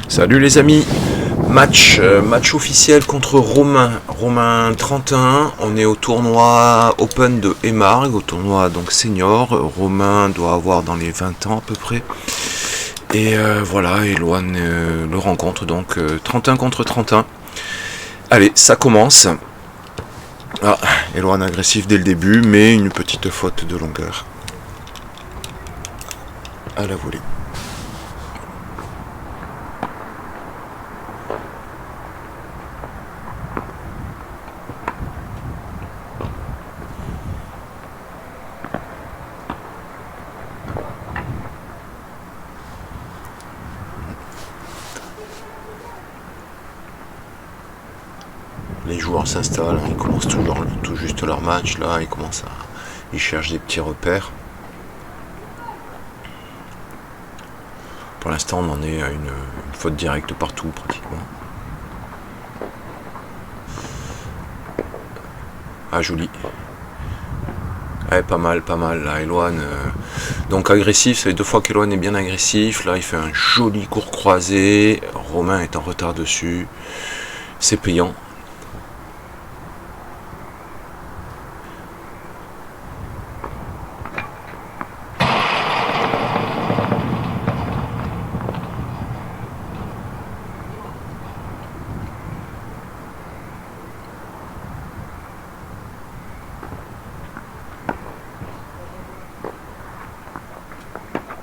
Salut les amis, match officiel contre Romain 31, on est au tournoi Open de Emarg, au tournoi donc senior, Romain doit avoir dans les 20 ans à peu près, et voilà, Eloane le rencontre donc 31 contre 31. Allez, ça commence. Ah, Eloane agressif dès le début, mais une petite faute de longueur à la volée. Les joueurs s'installent, ils commencent toujours tout juste leur match, là, ils cherchent des petits repères. Pour l'instant, on en est à une faute directe partout, pratiquement. Ah, joli. Ouais, pas mal, là, Eloane. Donc agressif, ça fait 2 fois qu'Eloane est bien agressif. Là, il fait un joli court croisé. Romain est en retard dessus. C'est payant.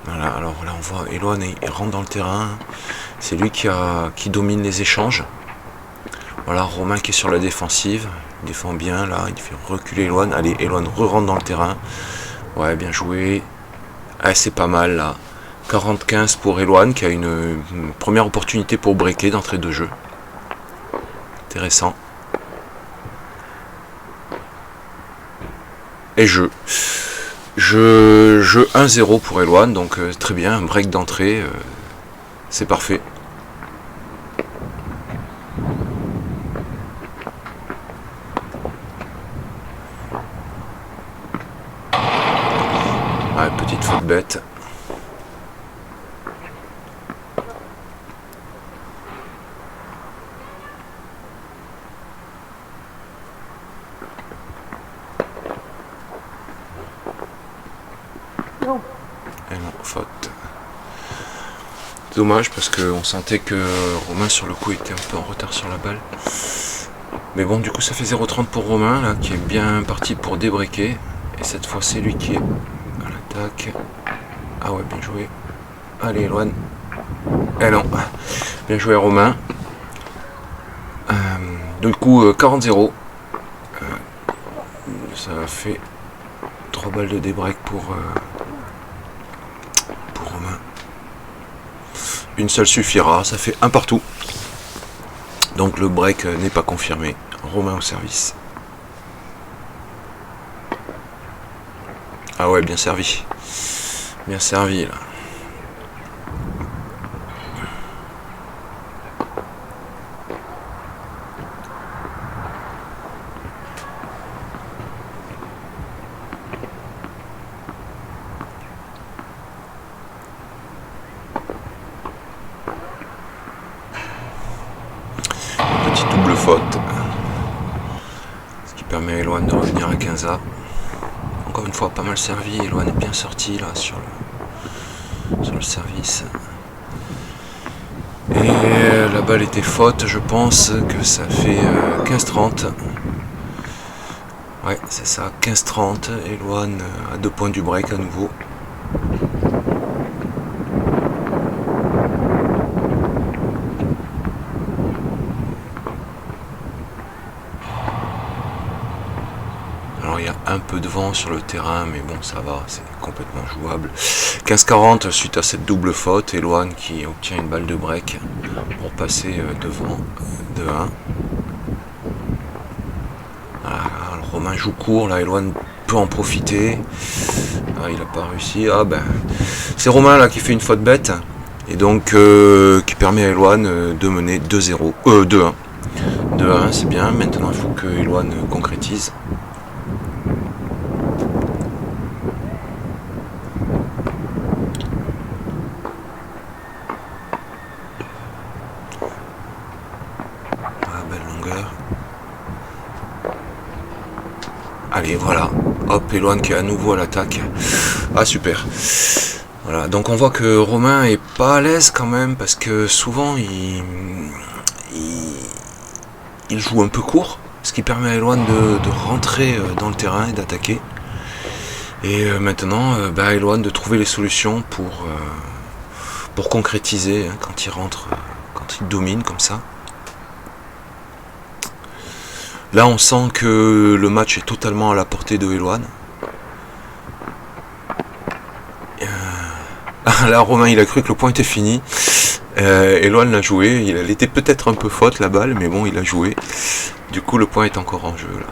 Voilà, alors là on voit Eloane, il rentre dans le terrain. C'est lui qui domine les échanges. Voilà, Romain qui est sur la défensive. Il défend bien là, il fait reculer Eloane. Allez, Eloane re-rentre dans le terrain. Ouais, bien joué. Ah, c'est pas mal là. 40-15 pour Eloane qui a une première opportunité pour breaker d'entrée de jeu. Intéressant. Et jeu 1-0 pour Eloane, donc très bien, un break d'entrée, c'est parfait. Ouais, petite faute bête. Et non, faute. Dommage parce qu'on sentait que Romain sur le coup était un peu en retard sur la balle. Mais bon, du coup ça fait 0,30 pour Romain là, qui est bien parti pour débreaker. Et cette fois c'est lui qui est à l'attaque. Ah ouais, bien joué. Allez, Eloane. Eh non, bien joué Romain. Du coup 40-0. Ça a fait 3 balles de débreak pour Romain. Une seule suffira, ça fait un partout. Donc le break n'est pas confirmé. Romain au service. Ah ouais, bien servi. Bien servi là. Petite double faute. Ce qui permet à Eloane de revenir à 15A. Encore une fois, pas mal servi. Eloane est bien sorti là sur le service. Et la balle était faute, je pense que ça fait 15-30. Ouais, c'est ça, 15-30. Eloane à 2 points du break à nouveau. Alors il y a un peu de vent sur le terrain, mais bon ça va, c'est complètement jouable. 15-40 suite à cette double faute, Eloane qui obtient une balle de break pour passer devant de 1. Alors Romain joue court, là Eloane peut en profiter. Ah, il n'a pas réussi. Ah ben c'est Romain là qui fait une faute bête. Et donc qui permet à Eloane de mener 2-0. 2-1. 2-1 c'est bien, maintenant il faut que Eloane concrétise. longueur. Allez, voilà. Hop, Eloane qui est à nouveau à l'attaque. Ah, super. Voilà, donc on voit que Romain est pas à l'aise quand même, parce que souvent il joue un peu court, ce qui permet à Eloane de rentrer dans le terrain et d'attaquer. Et maintenant, Eloane de trouver les solutions pour concrétiser hein, quand il rentre, quand il domine comme ça. Là, on sent que le match est totalement à la portée de Eloane. Là, Romain, il a cru que le point était fini. Eloane l'a joué. Elle était peut-être un peu faute, la balle, mais bon, il a joué. Du coup, le point est encore en jeu, là.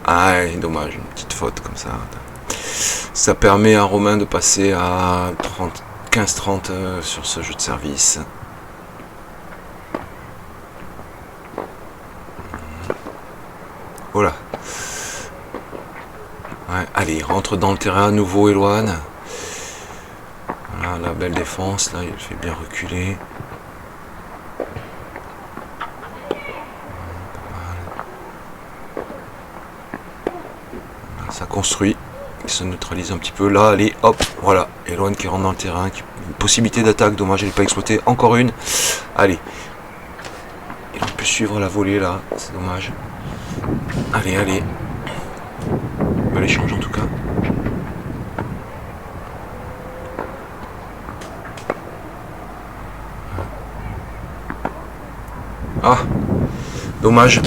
Ah, dommage, une petite faute comme ça. Ça permet à Romain de passer à 15-30 sur ce jeu de service. Voilà. Ouais, allez, il rentre dans le terrain à nouveau, Eloane. Voilà, la belle défense, là, il fait bien reculer. Là, ça construit. Il se neutralise un petit peu. Là, allez, hop, voilà. Eloane qui rentre dans le terrain. Une possibilité d'attaque, dommage, elle n'est pas exploitée. Encore une. Allez. Il aurait pu suivre la volée, là. C'est dommage. Allez, allez. Bel échange en tout cas. Ah, dommage.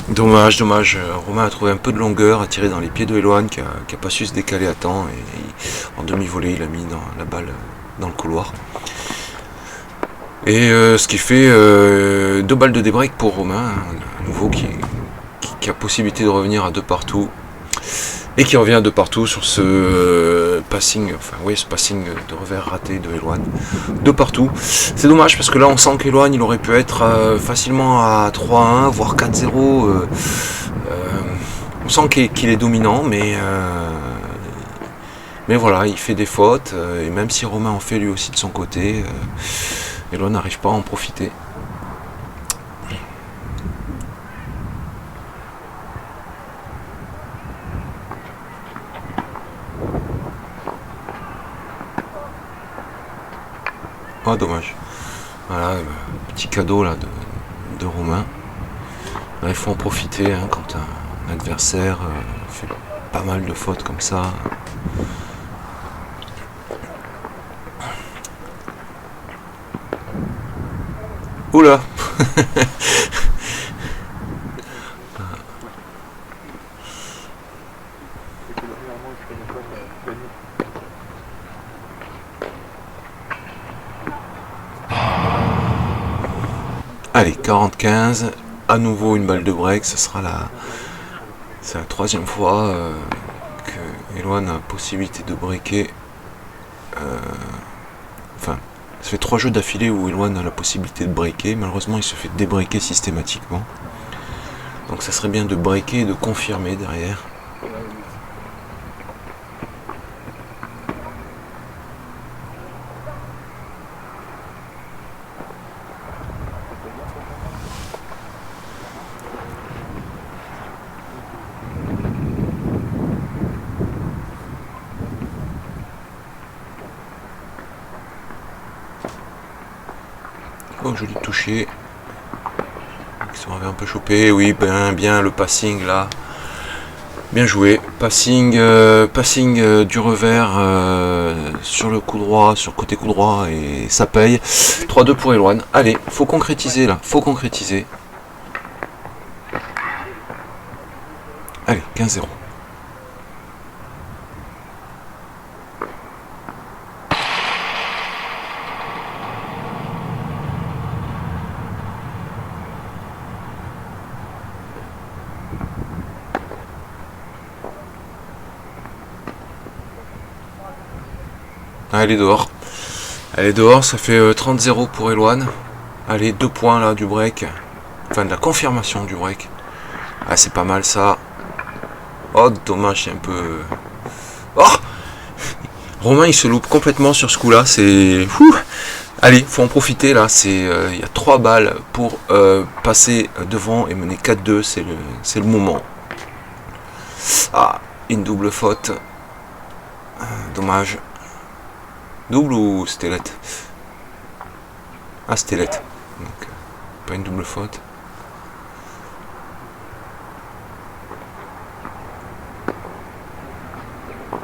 Dommage. Romain a trouvé un peu de longueur, a tiré dans les pieds de Eloane qui a pas su se décaler à temps. Et en demi-volée, il a mis la balle dans le couloir. Et ce qui fait 2 balles de débreak pour Romain, à nouveau qui a possibilité de revenir à 2 partout. Et qui revient de partout sur ce passing, ce passing de revers raté de Eloane. De partout. C'est dommage parce que là on sent qu'Eloane il aurait pu être facilement à 3-1, voire 4-0. On sent qu'il est dominant, mais voilà, il fait des fautes. Et même si Romain en fait lui aussi de son côté, Eloane n'arrive pas à en profiter. Ah, dommage. Voilà, petit cadeau là de Romain. Là, il faut en profiter hein, quand un adversaire fait pas mal de fautes comme ça. Oula. Allez, 40-15, à nouveau une balle de break, c'est la 3e fois que Eloane a la possibilité de breaker. Ça fait 3 jeux d'affilée où Eloane a la possibilité de breaker, malheureusement il se fait débreaker systématiquement. Donc ça serait bien de breaker et de confirmer derrière. Oh, joli toucher. Ils sont un peu chopés. Oui, bien le passing là. Bien joué. Passing du revers sur le coup droit, sur le côté coup droit et ça paye. 3-2 pour Eloane. Allez, faut concrétiser là. Faut concrétiser. Allez, 15-0. Elle est dehors. Elle est dehors, ça fait 30-0 pour Eloane. Allez, 2 points là du break. Enfin de la confirmation du break. Ah, c'est pas mal ça. Oh, dommage, c'est un peu... Oh, Romain il se loupe complètement sur ce coup là. C'est... Allez, faut en profiter là, il y a 3 balles pour passer devant et mener 4-2, c'est le moment. Ah, une double faute. Dommage. Double ou stellette? Ah, stellette. Donc, pas une double faute.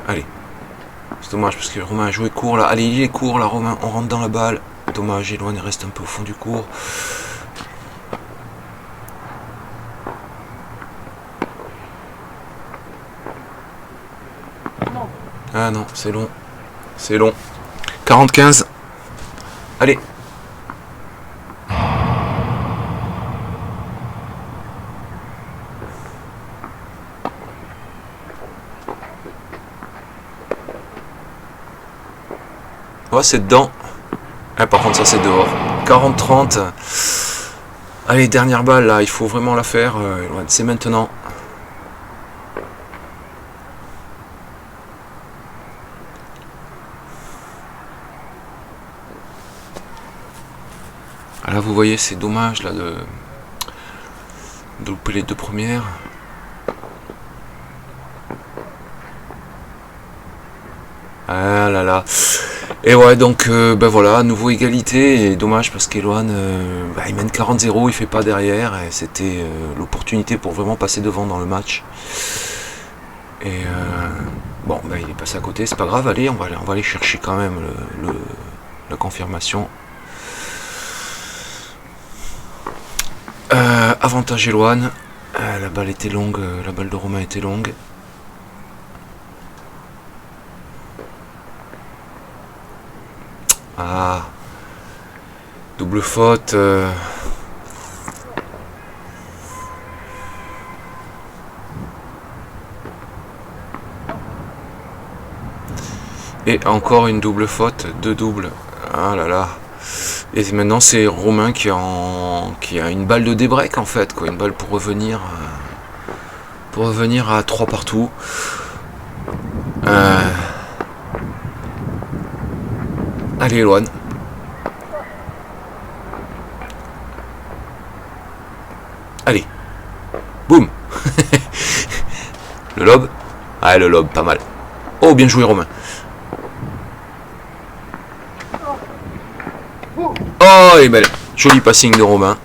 Allez. C'est dommage parce que Romain a joué court là. Allez, il est court là, Romain. On rentre dans la balle. Dommage, Eloine il reste un peu au fond du court. Ah non, c'est long. C'est long. 40-15. Allez. Oh, c'est dedans. Ah, par contre, ça c'est dehors. 40-30. Allez, dernière balle là. Il faut vraiment la faire. C'est maintenant. Ah, là, vous voyez, c'est dommage là de louper les 2 premières. Ah là là. Et ouais, donc ben voilà, nouveau égalité. Et dommage parce qu'Eloane, il mène 40-0, il fait pas derrière. Et c'était l'opportunité pour vraiment passer devant dans le match. Et bon, ben, il est passé à côté, c'est pas grave. Allez, on va aller chercher quand même la confirmation. Avantage Eloane. La balle était longue, la balle de Romain était longue. Ah, double faute. Et encore une double faute, 2 doubles. Ah là là. Et maintenant c'est Romain qui a une balle de débreak en fait, quoi, une balle pour revenir à 3 partout. Allez, Eloane. Allez. Boum. Le lob. Ah, le lob, pas mal. Oh, bien joué, Romain. Oh, et belle. Joli passing de Romain.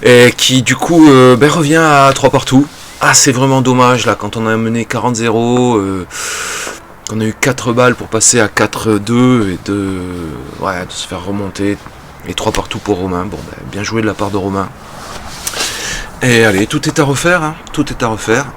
Et qui, du coup, revient à 3 partout. Ah, c'est vraiment dommage, là, quand on a mené 40-0... on a eu 4 balles pour passer à 4-2 et de se faire remonter. Et 3 partout pour Romain. Bon, bien joué de la part de Romain. Et allez, tout est à refaire. Hein. Tout est à refaire.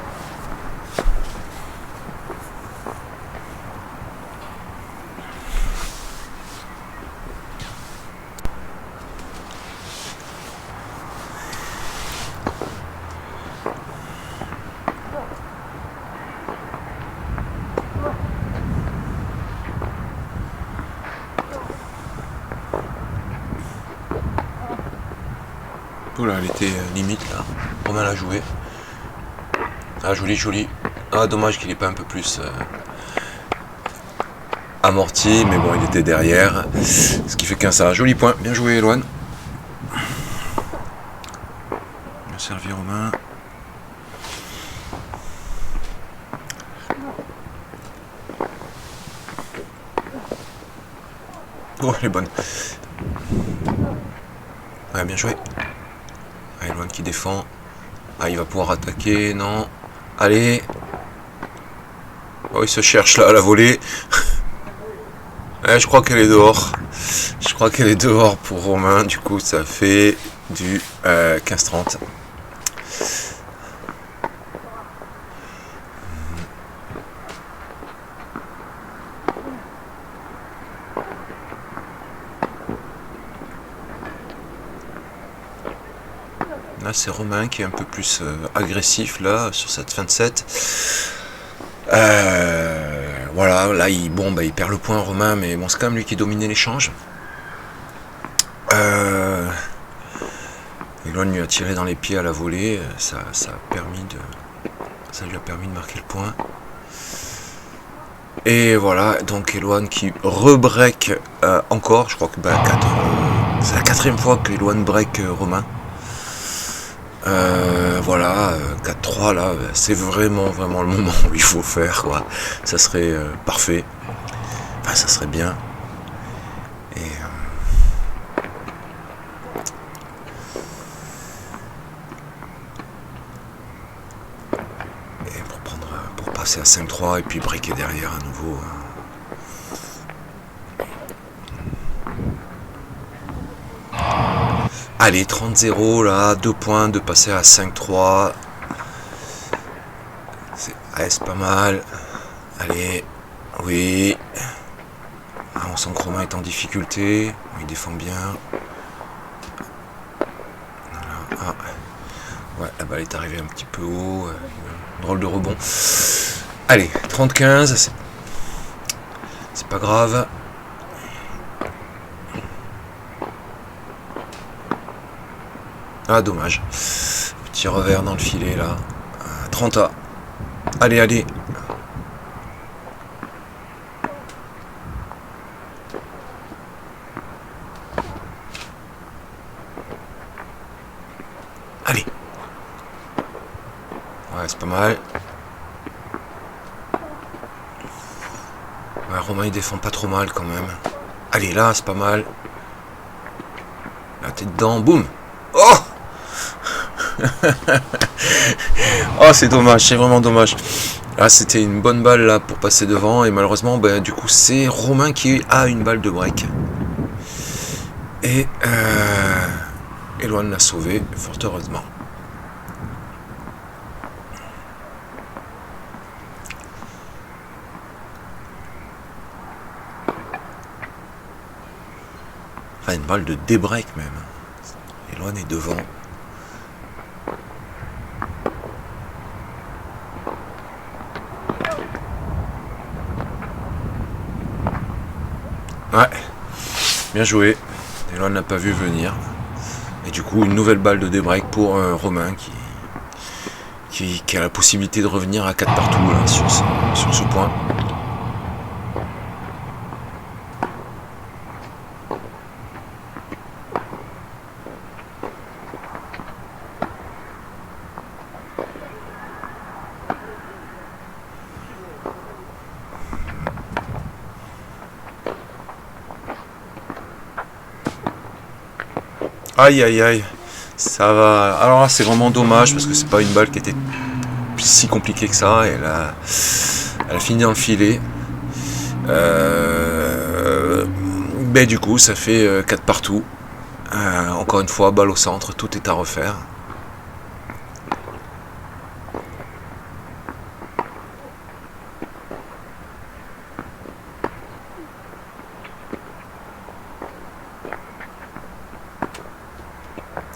Oula, elle était limite là. Romain l'a joué. Ah, joli. Ah, dommage qu'il n'ait pas un peu plus amorti, mais bon, il était derrière. Ce qui fait qu'un ça. Joli point. Bien joué, Eloane. Bien servi, Romain. Oh, elle est bonne. Ouais, bien joué. Ah, Eloane qui défend. Ah, il va pouvoir attaquer, non. Allez. Oh, il se cherche là à la volée. Je crois qu'elle est dehors. Je crois qu'elle est dehors pour Romain. Du coup, ça fait du 15-30. Là, c'est Romain qui est un peu plus agressif là sur cette fin de set. Voilà, là il perd le point Romain, mais bon, c'est quand même lui qui dominait l'échange. Eloane lui a tiré dans les pieds à la volée, ça lui a permis de marquer le point. Et voilà, donc Eloane qui rebreak encore, je crois que c'est la 4e fois que Eloane break Romain. Voilà, 4-3 là, c'est vraiment le moment où il faut faire quoi. Ça serait parfait. Enfin, ça serait bien. Et pour passer à 5-3 et puis breaker derrière à nouveau. Allez, 30-0 là, 2 points de passer à 5-3. C'est pas mal. Allez, oui. Ah, on sent que Romain est en difficulté. Il défend bien. Voilà. Ah. Ouais, la balle est arrivée un petit peu haut. Drôle de rebond. Allez, 30-15. C'est pas grave. Ah, dommage. Petit revers dans le filet là. 30A. Allez, allez. Allez. Ouais, c'est pas mal. Ouais, Romain il défend pas trop mal quand même. Allez, là, c'est pas mal. Là, t'es dedans. Boum. Oh. Oh, c'est dommage, c'est vraiment dommage. Là, c'était une bonne balle là pour passer devant et malheureusement, du coup, c'est Romain qui a une balle de break. Et Eloane l'a sauvé, fort heureusement. Enfin, une balle de débreak même. Eloane est devant. Ouais, bien joué. Eloane n'a pas vu venir. Et du coup, une nouvelle balle de débreak pour Romain qui a la possibilité de revenir à 4 partout là, sur ce point. Aïe aïe aïe, ça va. Alors là c'est vraiment dommage parce que c'est pas une balle qui était si compliquée que ça. Et elle a fini dans le filet. Du coup ça fait 4 partout. Encore une fois, balle au centre, tout est à refaire.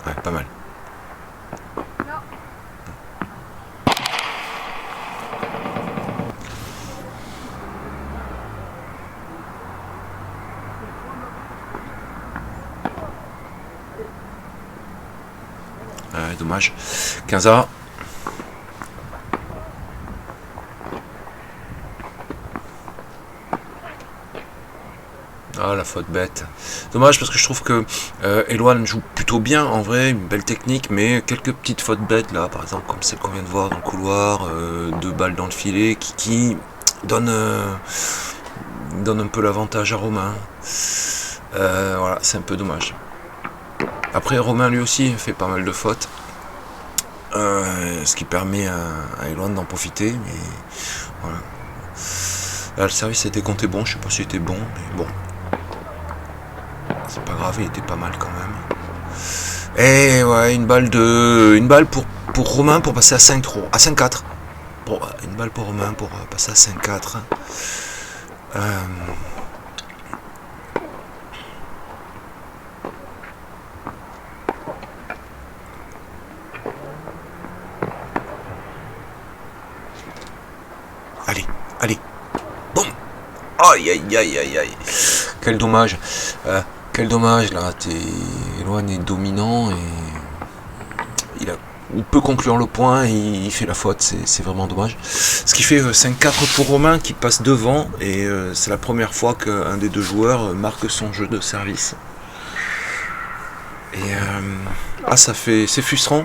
Ouais, pas mal. Dommage. 15A. Ah, la faute bête. Dommage parce que je trouve que Eloane joue plutôt bien en vrai, une belle technique, mais quelques petites fautes bêtes là, par exemple comme celle qu'on vient de voir dans le couloir, 2 balles dans le filet qui donne un peu l'avantage à Romain. Voilà, c'est un peu dommage. Après Romain lui aussi fait pas mal de fautes. Ce qui permet à Eloane d'en profiter, mais voilà. Là, le service était compté bon, je sais pas s'il était bon, mais bon. C'est pas grave, il était pas mal quand même. Et ouais, une balle pour Romain pour passer à 5-3, à 5-4. Bon, une balle pour Romain pour passer à 5-4. Allez, allez. Boum. Aïe, aïe, aïe, aïe, aïe. Quel dommage. Quel dommage, là. Eloane est dominant et... ou peut conclure le point, il fait la faute, c'est vraiment dommage. Ce qui fait 5-4 pour Romain qui passe devant, et c'est la première fois qu'un des deux joueurs marque son jeu de service. Et c'est frustrant.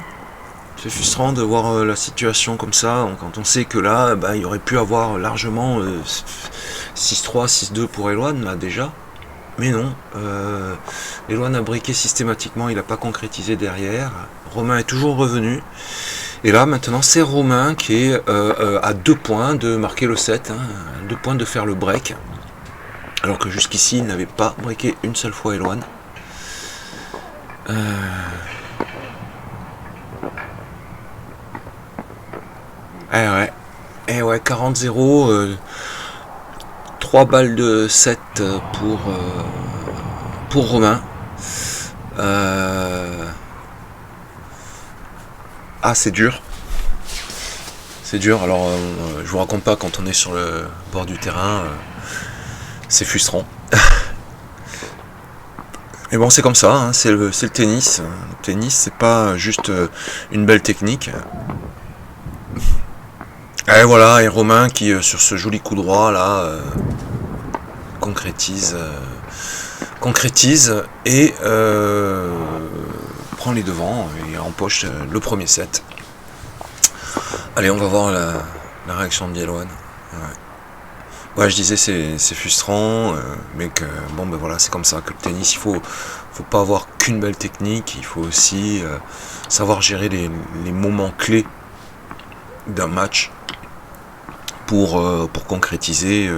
C'est frustrant de voir la situation comme ça, quand on sait que là, il aurait pu avoir largement 6-3, 6-2 pour Eloane, là déjà. Mais non, Eloane a briqué systématiquement, il n'a pas concrétisé derrière. Romain est toujours revenu. Et là, maintenant, c'est Romain qui est à 2 points de marquer le 7, à 2 points de faire le break. Alors que jusqu'ici, il n'avait pas breaké une seule fois Eloane. Eh ouais, 40-0, 3 balles de 7 pour Romain. C'est dur. C'est dur, alors je vous raconte pas, quand on est sur le bord du terrain, c'est frustrant. Mais bon, c'est comme ça, hein, c'est le tennis. Le tennis, c'est pas juste une belle technique. Et voilà, et Romain qui, sur ce joli coup droit là, concrétise et prend les devants et empoche le premier set. Allez, on va voir la réaction de Eloane. Ouais, je disais c'est frustrant, mais que bon voilà, c'est comme ça que le tennis, il faut pas avoir qu'une belle technique, il faut aussi savoir gérer les moments clés d'un match pour concrétiser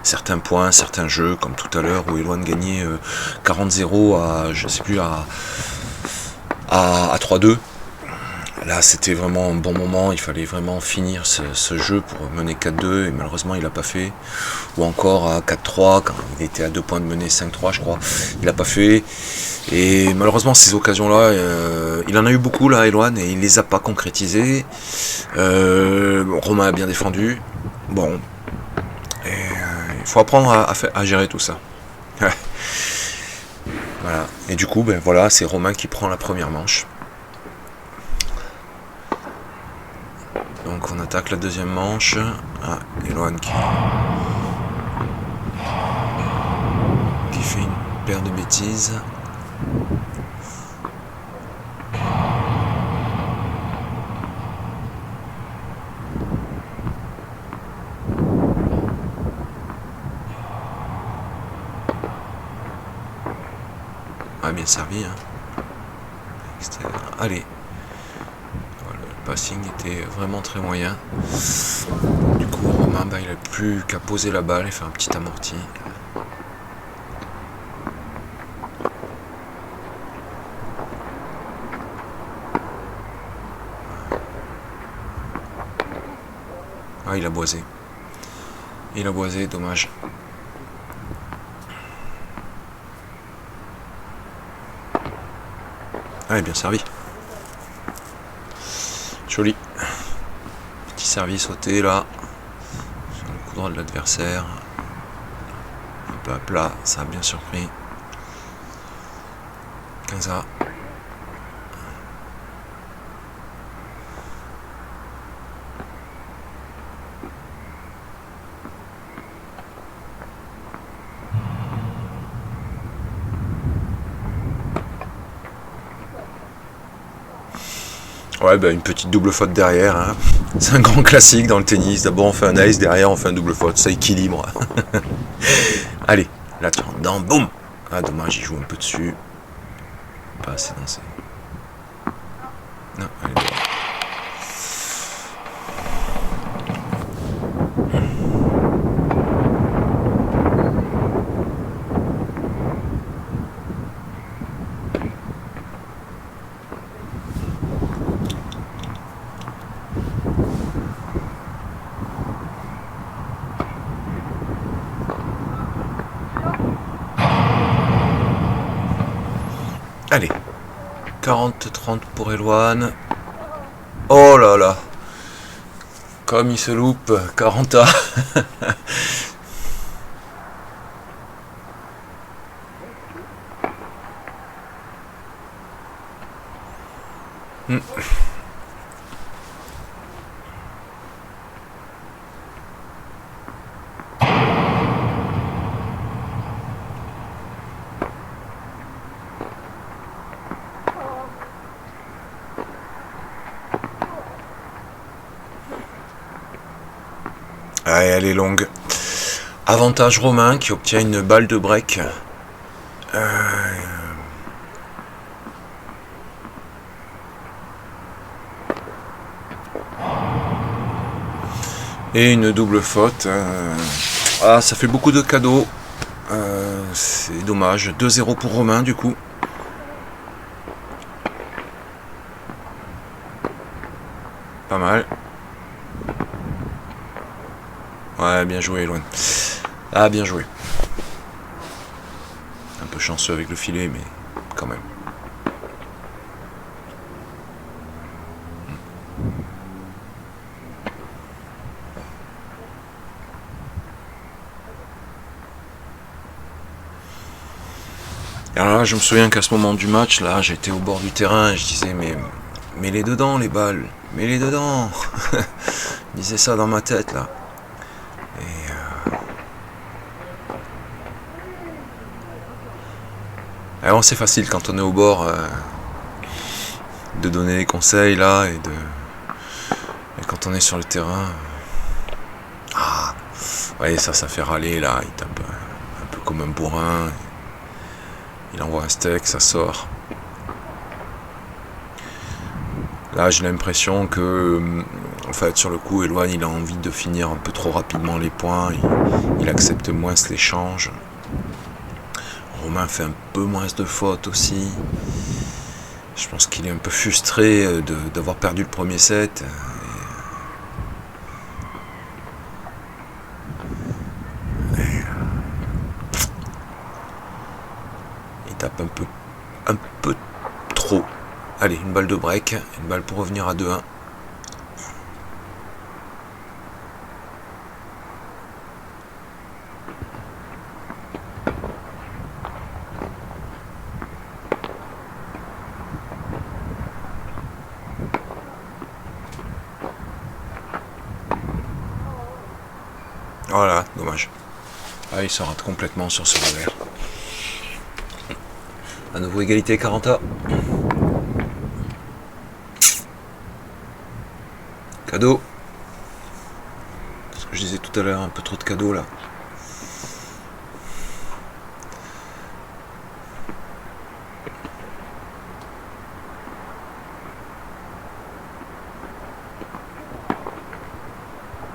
certains points, certains jeux, comme tout à l'heure où Eloane gagnait 40-0 à je sais plus à 3-2. Là, c'était vraiment un bon moment, il fallait vraiment finir ce jeu pour mener 4-2, et malheureusement, il n'a pas fait. Ou encore à 4-3, quand il était à 2 points de mener 5-3, je crois, il n'a pas fait. Et malheureusement, ces occasions-là, il en a eu beaucoup, là, Eloane, et il les a pas concrétisées. Romain a bien défendu. Bon, il faut apprendre à gérer tout ça. Voilà. Et du coup, voilà, c'est Romain qui prend la première manche. Donc on attaque la deuxième manche. Eloane qui fait une paire de bêtises. Bien servi. Allez. Le passing était vraiment très moyen. Du coup, Romain, il n'a plus qu'à poser la balle et faire un petit amorti. Il a boisé. Dommage. Bien servi. Joli. Petit service sauté là. Sur le coup droit de l'adversaire. Un peu à plat, ça a bien surpris. 15A. Une petite double faute derrière. C'est un grand classique dans le tennis. D'abord on fait un ace, derrière on fait un double faute. Ça équilibre. Allez, là tu rentres dedans, boum. Dommage, il joue un peu dessus. Pas assez dansé. Non, allez, Allez, 40-30 pour Eloane. Oh là là, comme il se loupe, 40A. elle est longue. Avantage Romain qui obtient une balle de break. Et une double faute. Ah, ça fait beaucoup de cadeaux. C'est dommage. 2-0 pour Romain du coup. Pas mal. Ouais, bien joué, Eloine. Ah, bien joué. Un peu chanceux avec le filet, mais quand même. Et alors là, je me souviens qu'à ce moment du match, là, j'étais au bord du terrain et je disais, mais mets-les dedans, les balles. Mets-les dedans. Je disais ça dans ma tête, là. Alors c'est facile quand on est au bord de donner des conseils là et quand on est sur le terrain. Ouais, ça fait râler là, il tape un peu comme un bourrin. Il envoie un steak, ça sort. Là j'ai l'impression que en fait sur le coup Eloine il a envie de finir un peu trop rapidement les points, il accepte moins l'échange. Romain fait un peu moins de fautes aussi. Je pense qu'il est un peu frustré d'avoir perdu le premier set. Il tape un peu trop. Allez, une balle de break, une balle pour revenir à 2-1. Voilà, dommage. Ah, il se rate complètement sur ce revers. À nouveau égalité 40A. Cadeau. Ce que je disais tout à l'heure, un peu trop de cadeaux là.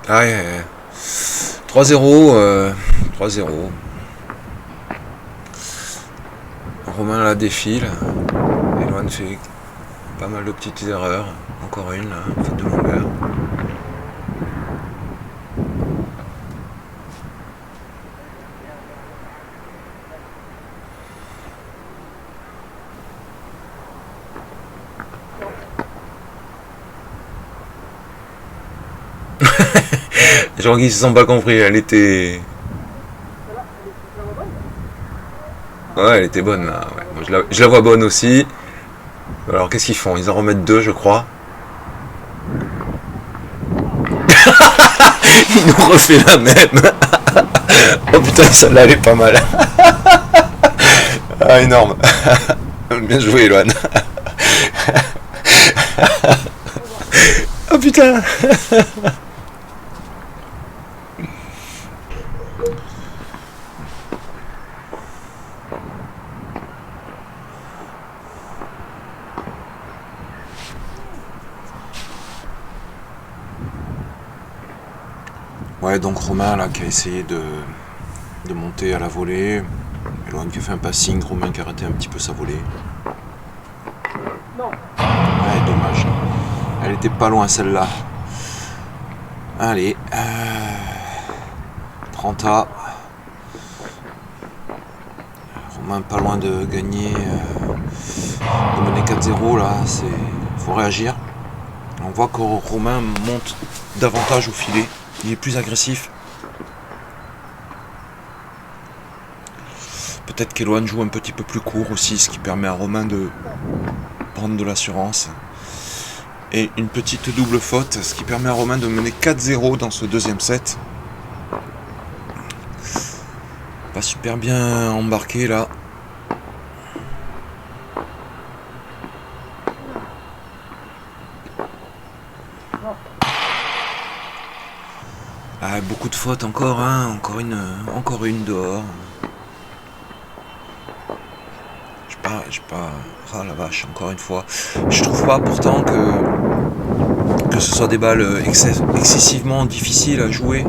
Ah ouais. 3-0. 3-0. Romain la défile. Eloine fait pas mal de petites erreurs. Encore une là, faute de longueur. Les gens qui se sont pas compris, elle était. Ouais, elle était bonne là. Ouais. Moi, je la vois bonne aussi. Alors qu'est-ce qu'ils font? Ils en remettent deux, je crois. Il nous refait la même. Oh putain, celle-là elle est pas mal. Ah, énorme. Bien joué, Eloane. Oh putain. Ouais, donc Romain là qui a essayé de monter à la volée. Eloane qui a fait un passing, Romain qui a raté un petit peu sa volée. Ouais, dommage. Elle était pas loin celle-là. Allez. 30A. Romain pas loin de gagner. De mener 4-0 là. Faut réagir. On voit que Romain monte davantage au filet. Il est plus agressif. Peut-être qu'Eloane joue un petit peu plus court aussi, ce qui permet à Romain de prendre de l'assurance. Et une petite double faute, ce qui permet à Romain de mener 4-0 dans ce deuxième set. Pas super bien embarqué là. Ah, beaucoup de fautes encore, hein. Encore une dehors. J'ai pas. Ah la vache, encore une fois. Je trouve pas pourtant que ce soit des balles excessivement difficiles à jouer.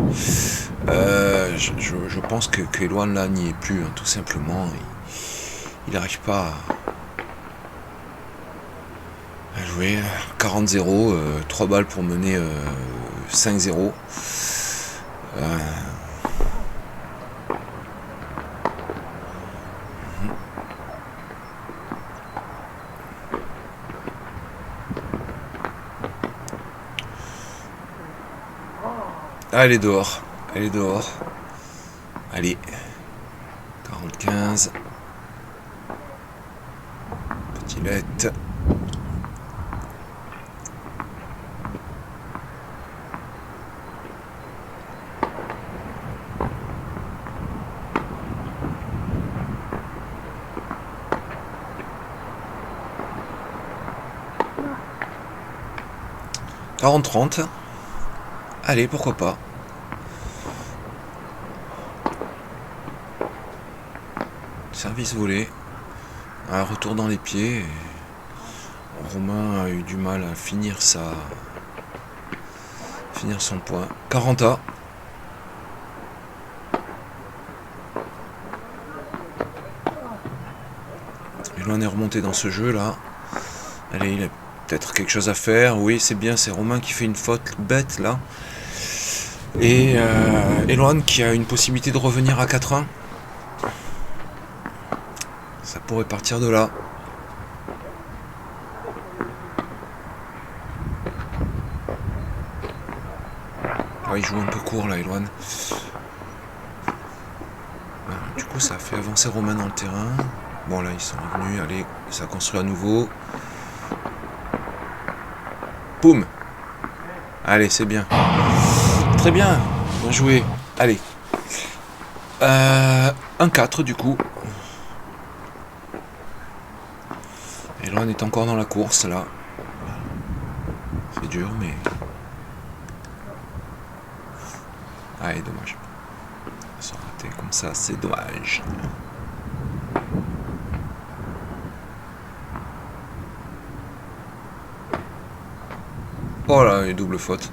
Je pense que Eloane là n'y est plus, hein, tout simplement. Il n'arrive pas à jouer. 40-0, 3 balles pour mener 5-0. Ah, elle est dehors. Elle est dehors. Allez. 45. Petitette. « 40-30. Allez, pourquoi pas. Service volé. Un retour dans les pieds. Romain a eu du mal à finir son point. 40A. Eloane est remonté dans ce jeu là. Allez, il a peut-être quelque chose à faire. Oui, c'est bien, c'est Romain qui fait une faute bête là. Et Eloane qui a une possibilité de revenir à 4-1. Ça pourrait partir de là. Ouais, il joue un peu court là, Eloane. Du coup, ça a fait avancer Romain dans le terrain. Bon, là, ils sont revenus. Allez, ça construit à nouveau. Boum. Allez, c'est bien. Très bien. Bien joué. Allez. 1-4 du coup. Eloane est encore dans la course là. C'est dur, mais... Ah, dommage. Ça aurait été comme ça, c'est dommage. Oh là, une double faute.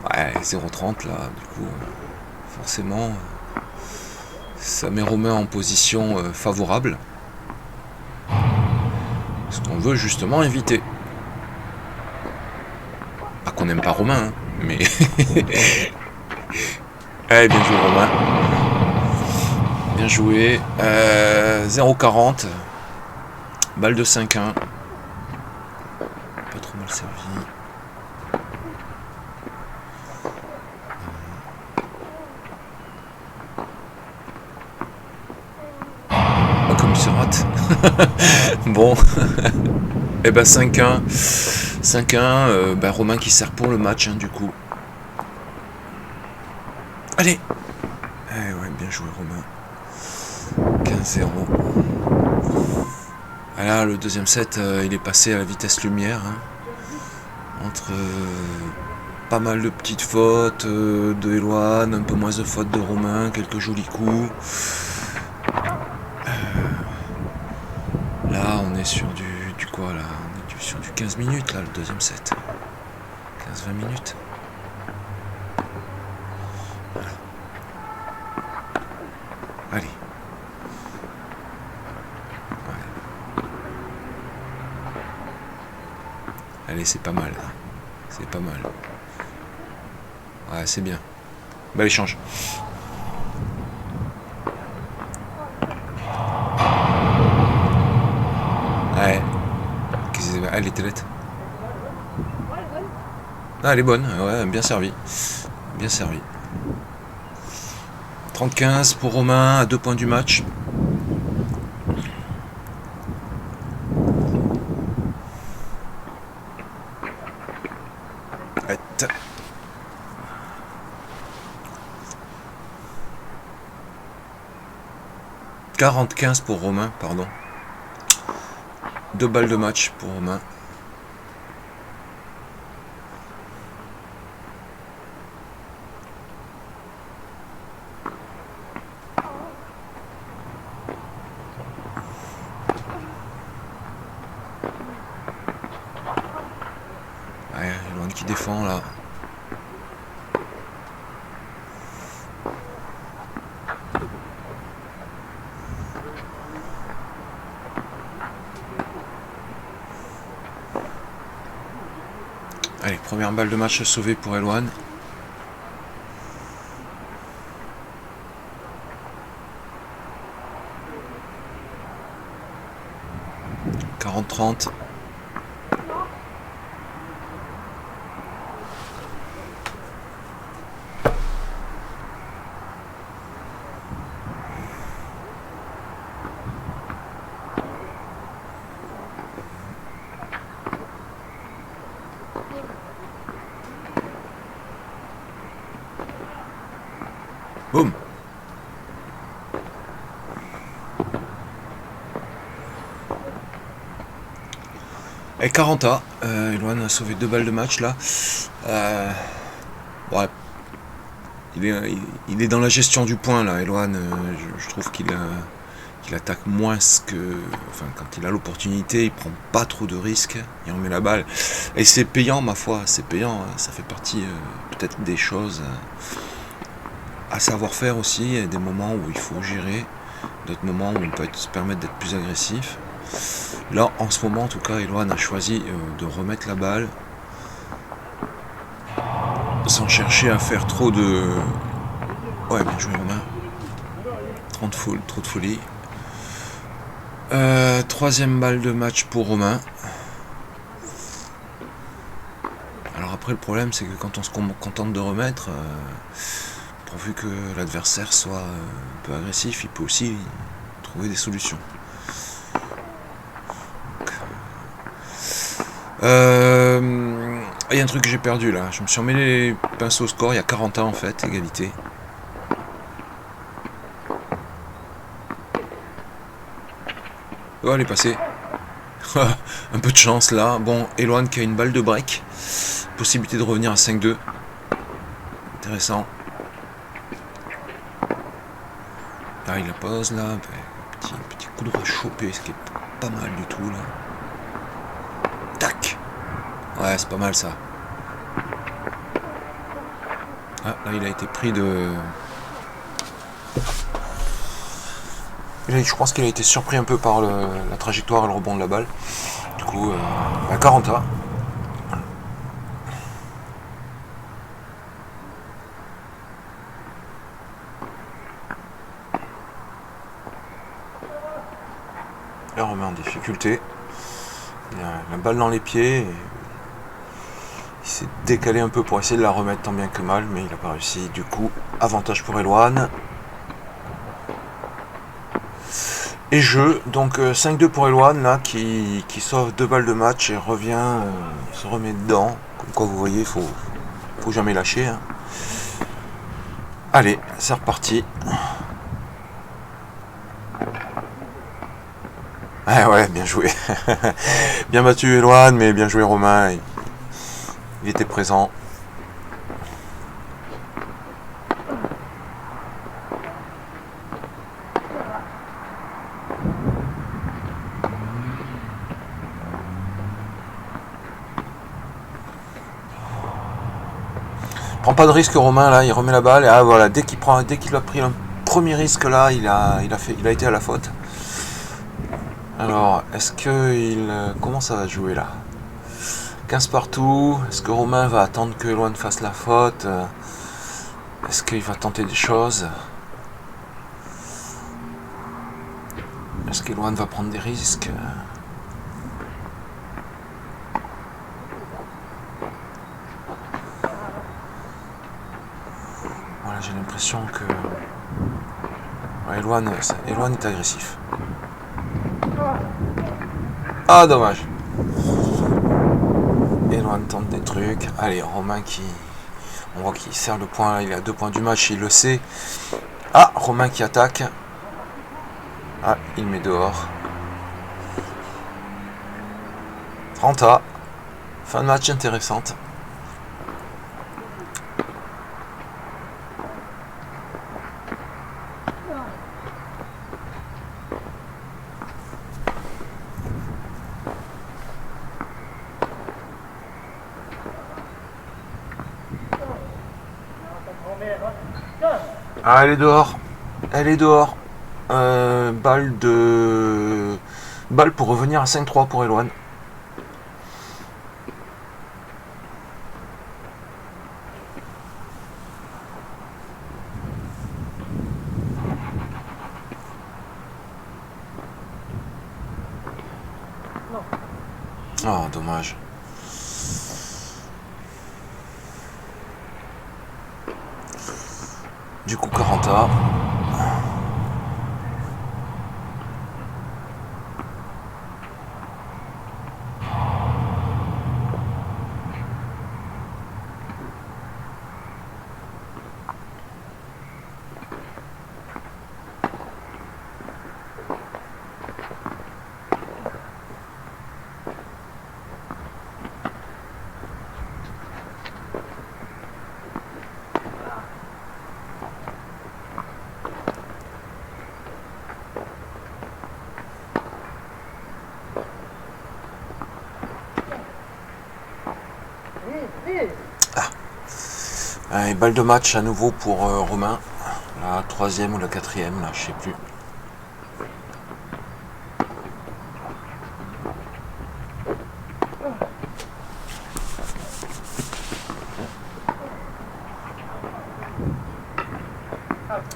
Ouais, 0,30 là, du coup, forcément, ça met Romain en position favorable. Ce qu'on veut justement éviter. Pas qu'on n'aime pas Romain, hein, mais... Allez, bien joué Romain. Bien joué. 0,40. Balle de 5-1. Pas trop mal servi. Oh, comme il se rate. Bon. Et ben 5-1. 5-1. Romain qui sert pour le match, hein, du coup. Allez. Eh ouais, bien joué Romain. 15-0. Là, le deuxième set, il est passé à la vitesse lumière. Hein, entre pas mal de petites fautes de Eloane, un peu moins de fautes de Romain, quelques jolis coups. Là, on est sur du quoi là? On est sur du 15 minutes là, le deuxième set. 15-20 minutes. Voilà. Allez. Allez, c'est pas mal. C'est pas mal. Ouais, c'est bien. Bel échange. Ouais. Ah, elle était lettre. Ah, elle est bonne. Ouais, bien servi. Bien servi. 30-15 pour Romain, à 2 points du match. Arrête. 40-15 pour Romain, pardon. 2 balles de match pour Romain. défend là. Allez, première balle de match sauvée pour Eloane. « 40-30. » Boum. Et 40A, Eloane a sauvé 2 balles de match là. Ouais. Il est dans la gestion du point là, Eloane. Je trouve qu'il attaque moins que. Enfin, quand il a l'opportunité, il prend pas trop de risques, il remet la balle. Et c'est payant, ma foi, c'est payant. Ça fait partie peut-être des choses à savoir faire aussi. Il y a des moments où il faut gérer, d'autres moments où on peut se permettre d'être plus agressif. Là, en ce moment, en tout cas, Eloane a choisi de remettre la balle sans chercher à faire trop de... Ouais, bien joué Romain. Trop de folie. Troisième balle de match pour Romain. Alors après, le problème, c'est que quand on se contente de remettre, pourvu que l'adversaire soit un peu agressif, il peut aussi trouver des solutions. Il y a un truc que j'ai perdu là. Je me suis emmêlé les pinceaux au score. Il y a 40 ans en fait, égalité. Oh, elle est passée. Un peu de chance là. Bon, Eloane qui a une balle de break. Possibilité de revenir à 5-2. Intéressant. Là, il la pose là. Petit coup droit chopé, ce qui est pas mal du tout là. Tac. Ouais, c'est pas mal ça. Ah, là, il a été pris de... Je pense qu'il a été surpris un peu par la trajectoire et le rebond de la balle. Du coup, à 40 A. Là, on remet en difficulté. Il a la balle dans les pieds. Et il s'est décalé un peu pour essayer de la remettre tant bien que mal, mais il n'a pas réussi. Du coup, avantage pour Eloane. Et jeu, donc 5-2 pour Eloane là, qui sauve 2 balles de match et revient, se remet dedans. Comme quoi vous voyez, faut jamais lâcher. Hein. Allez, c'est reparti. Ah ouais, bien joué. Bien battu Eloane, mais bien joué Romain. Il était présent. Prend pas de risque Romain là, il remet la balle et ah voilà, dès qu'il a pris un premier risque là, il a été à la faute. Alors, est-ce que comment ça va jouer là? 15 partout, est-ce que Romain va attendre que Eloane fasse la faute? Est-ce qu'il va tenter des choses? Est-ce qu'Eloane va prendre des risques? Voilà, j'ai l'impression que ouais, Eloane est agressif. Ah, dommage. Eloane tente des trucs. Allez, Romain on voit qu'il sert le point, il a 2 points du match, il le sait. Ah, Romain qui attaque. Ah, il met dehors. 30 A. Fin de match intéressante. Ah, elle est dehors. Elle est dehors. Balle pour revenir à 5-3 pour Eloane. Ah, dommage. Du coup, 40A. Allez, balle de match à nouveau pour Romain. La troisième ou la quatrième, là, je sais plus.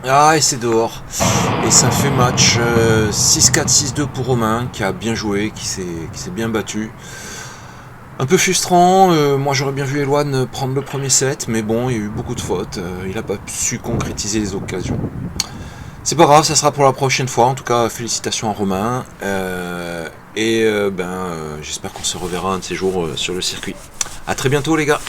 Ah, et c'est dehors. Et ça fait match 6-4, 6-2 pour Romain, qui a bien joué, qui s'est bien battu. Un peu frustrant, moi j'aurais bien vu Eloane prendre le premier set, mais bon, il y a eu beaucoup de fautes, il n'a pas su concrétiser les occasions. C'est pas grave, ça sera pour la prochaine fois, en tout cas félicitations à Romain, j'espère qu'on se reverra un de ces jours sur le circuit. A très bientôt les gars.